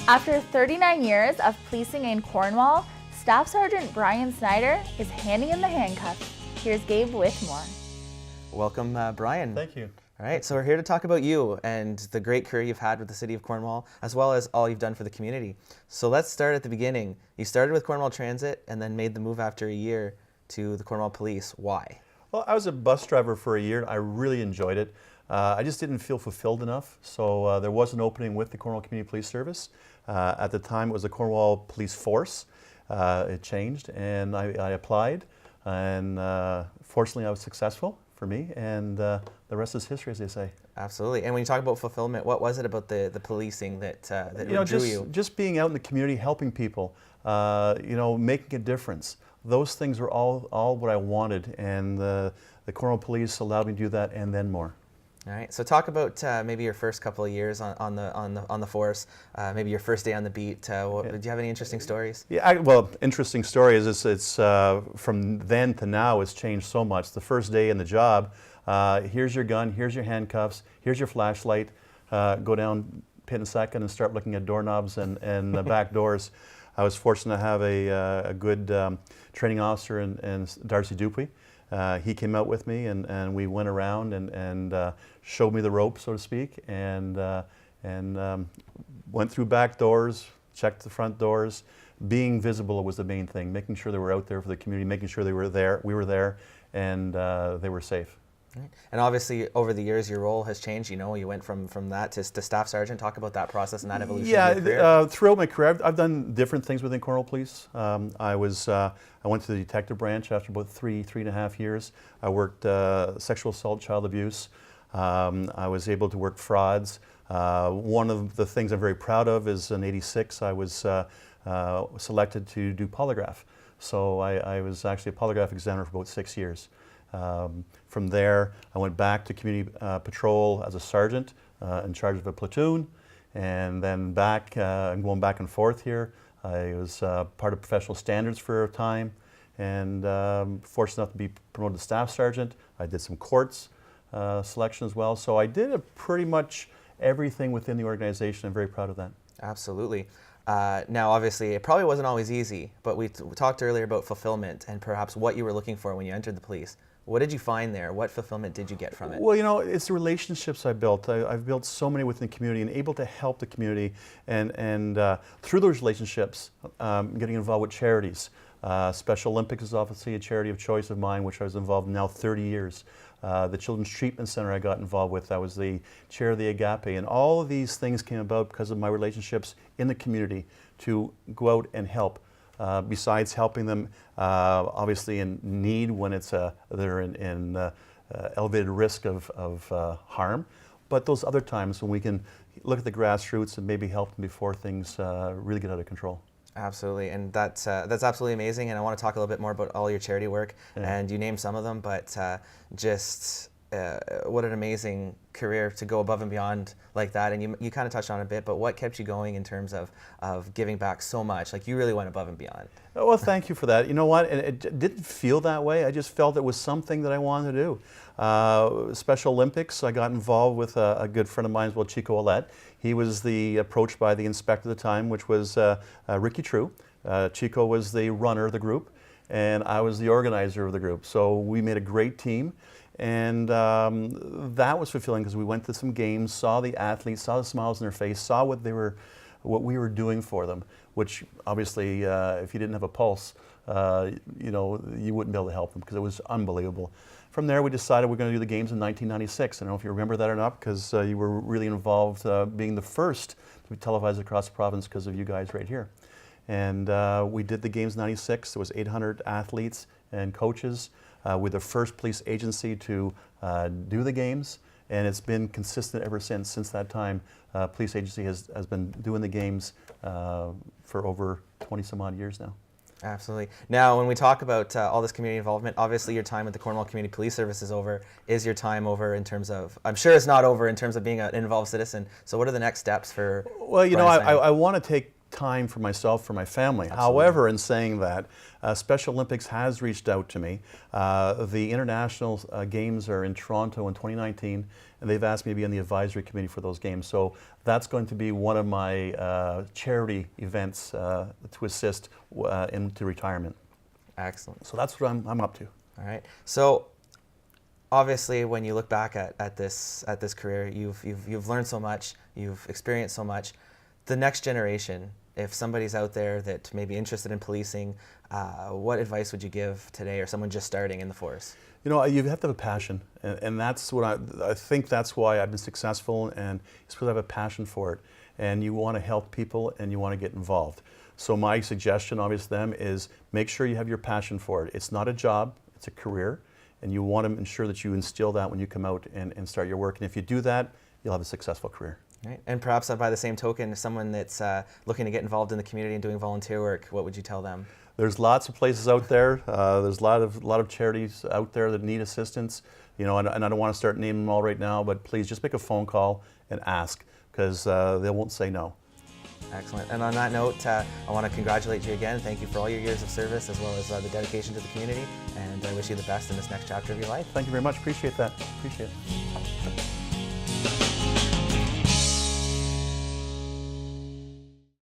After 39 years of policing in Cornwall, Staff Sergeant Brian Snyder is handing in the handcuffs. Here's Gabe with more. Welcome, Brian. Thank you. All right, so we're here to talk about you and the great career you've had with the City of Cornwall, as well as all you've done for the community. So let's start at the beginning. You started with Cornwall Transit and then made the move after a year to the Cornwall Police. Why? Well, I was a bus driver for a year. I really enjoyed it. I just didn't feel fulfilled enough, so there was an opening with the Cornwall Community Police Service. At the time, it was the Cornwall Police Force. It changed, and I applied, and fortunately, I was successful for me, and the rest is history, as they say. Absolutely. And when you talk about fulfillment, what was it about the policing that drew you? Just being out in the community, helping people, making a difference. Those things are all what I wanted, and the Cornwall Police allowed me to do that, and then more. All right. So talk about maybe your first couple of years on the force. Maybe your first day on the beat. Do you have any interesting stories? Yeah. Interesting story is it's from then to now it's changed so much. The first day in the job, here's your gun, here's your handcuffs, here's your flashlight. Go down, pin a second, and start looking at doorknobs and the back doors. I was fortunate to have a good training officer in Darcy Dupuy. He came out with me, and we went around and showed me the rope, so to speak, and went through back doors, checked the front doors. Being visible was the main thing, making sure they were out there for the community, making sure we were there, and they were safe. Right. And obviously, over the years, your role has changed. You went from that to Staff Sergeant. Talk about that process and that evolution of your career. Throughout my career, I've done different things within Cornwall Police. I went to the detective branch after about three and a half years. I worked sexual assault, child abuse. I was able to work frauds. One of the things I'm very proud of is in '86, I was selected to do polygraph. So I was actually a polygraph examiner for about 6 years. From there, I went back to community patrol as a sergeant in charge of a platoon, and then I'm going back and forth here. I was part of professional standards for a time, and fortunate enough to be promoted to staff sergeant. I did some courts selection as well, so I did pretty much everything within the organization. I'm very proud of that. Absolutely. Now, obviously, it probably wasn't always easy, but we talked earlier about fulfillment and perhaps what you were looking for when you entered the police. What did you find there? What fulfillment did you get from it? Well, it's the relationships I built. I've built so many within the community and able to help the community, and through those relationships, getting involved with charities. Special Olympics is obviously a charity of choice of mine, which I was involved in now 30 years. The Children's Treatment Center I got involved with, I was the chair of the Agape, and all of these things came about because of my relationships in the community to go out and help. Besides helping them, obviously in need when they're in elevated risk of harm, but those other times when we can look at the grassroots and maybe help them before things really get out of control. Absolutely, and that's absolutely amazing. And I want to talk a little bit more about all your charity work. Yeah. And you named some of them, but what an amazing career to go above and beyond like that. And you kind of touched on it a bit, but what kept you going in terms of giving back so much? Like, you really went above and beyond. Well, thank you for that. You know what? It didn't feel that way. I just felt it was something that I wanted to do. Special Olympics, I got involved with a good friend of mine as well, Chico Ouellette. He was approached by the inspector at the time, which was Ricky True. Chico was the runner of the group, and I was the organizer of the group. So we made a great team, and that was fulfilling because we went to some games, saw the athletes, saw the smiles on their face, saw what we were doing for them, which obviously if you didn't have a pulse, you wouldn't be able to help them because it was unbelievable. From there, we decided we're going to do the games in 1996. I don't know if you remember that or not, because you were really involved being the first to be televised across the province because of you guys right here. And we did the games in '96. There was 800 athletes and coaches. We're the first police agency to do the games, and it's been consistent ever since. Since that time, police agency has been doing the games for over 20 some odd years now. Absolutely. Now, when we talk about all this community involvement, obviously your time with the Cornwall Community Police Service is over. Is your time over in terms of, I'm sure it's not over in terms of being an involved citizen, so what are the next steps for Well, I want to take time for myself, for my family. Absolutely. However, in saying that, Special Olympics has reached out to me. The international games are in Toronto in 2019, and they've asked me to be on the advisory committee for those games. So that's going to be one of my charity events to assist into retirement. Excellent. So that's what I'm up to. All right. So obviously, when you look back at this career, you've learned so much, you've experienced so much. The next generation, if somebody's out there that may be interested in policing, what advice would you give today, or someone just starting in the force? You know, you have to have a passion, and that's what I think that's why I've been successful, and it's because I have a passion for it. And you want to help people, and you want to get involved. So my suggestion, obviously, to them is make sure you have your passion for it. It's not a job, it's a career, and you want to ensure that you instill that when you come out and start your work. And if you do that, you'll have a successful career. Right. And perhaps by the same token, someone that's looking to get involved in the community and doing volunteer work, what would you tell them? There's lots of places out there. There's a lot of charities out there that need assistance. You know, and I don't want to start naming them all right now, but please just make a phone call and ask, because they won't say no. Excellent. And on that note, I want to congratulate you again. Thank you for all your years of service, as well as the dedication to the community. And I wish you the best in this next chapter of your life. Thank you very much. Appreciate that. Appreciate it.